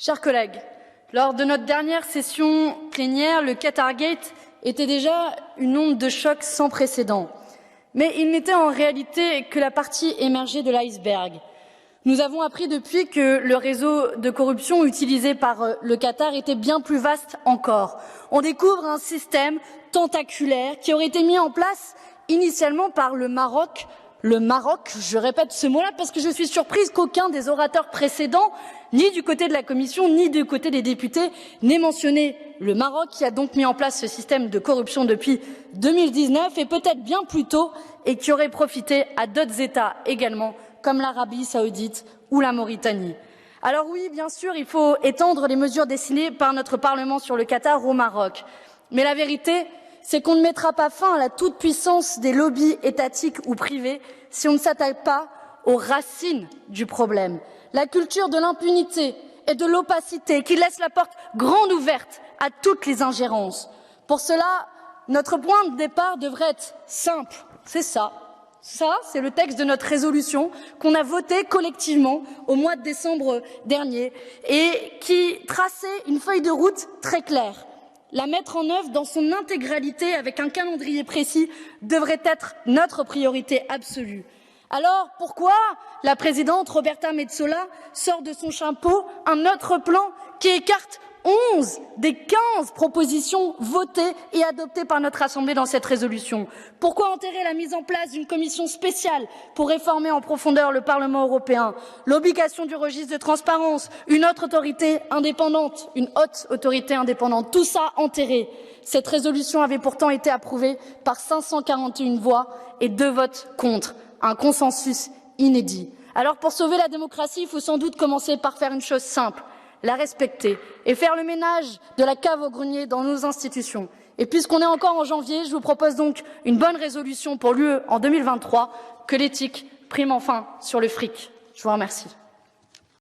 Chers collègues, lors de notre dernière session plénière, le Qatargate était déjà une onde de choc sans précédent. Mais il n'était en réalité que la partie émergée de l'iceberg. Nous avons appris depuis que le réseau de corruption utilisé par le Qatar était bien plus vaste encore. On découvre un système tentaculaire qui aurait été mis en place initialement par le Maroc. Le Maroc, je répète ce mot-là parce que je suis surprise qu'aucun des orateurs précédents, ni du côté de la Commission, ni du côté des députés, n'ait mentionné le Maroc, qui a donc mis en place ce système de corruption depuis 2019 et peut-être bien plus tôt, et qui aurait profité à d'autres États également, comme l'Arabie saoudite ou la Mauritanie. Alors oui, bien sûr, il faut étendre les mesures décidées par notre Parlement sur le Qatar au Maroc. Mais la vérité, c'est qu'on ne mettra pas fin à la toute-puissance des lobbies étatiques ou privés si on ne s'attaque pas aux racines du problème. La culture de l'impunité et de l'opacité qui laisse la porte grande ouverte à toutes les ingérences. Pour cela, notre point de départ devrait être simple, c'est ça. Ça, c'est le texte de notre résolution qu'on a voté collectivement au mois de décembre dernier et qui traçait une feuille de route très claire. La mettre en œuvre dans son intégralité avec un calendrier précis devrait être notre priorité absolue. Alors pourquoi la présidente Roberta Metsola sort de son chapeau un autre plan qui écarte 11 des 15 propositions votées et adoptées par notre Assemblée dans cette résolution? Pourquoi enterrer la mise en place d'une commission spéciale pour réformer en profondeur le Parlement européen, l'obligation du registre de transparence, une autre autorité indépendante, une haute autorité indépendante, tout ça enterré? Cette résolution avait pourtant été approuvée par 541 voix et 2 votes contre, un consensus inédit. Alors pour sauver la démocratie, il faut sans doute commencer par faire une chose simple, la respecter et faire le ménage de la cave au grenier dans nos institutions. Et puisqu'on est encore en janvier, je vous propose donc une bonne résolution pour l'UE en 2023, que l'éthique prime enfin sur le fric. Je vous remercie.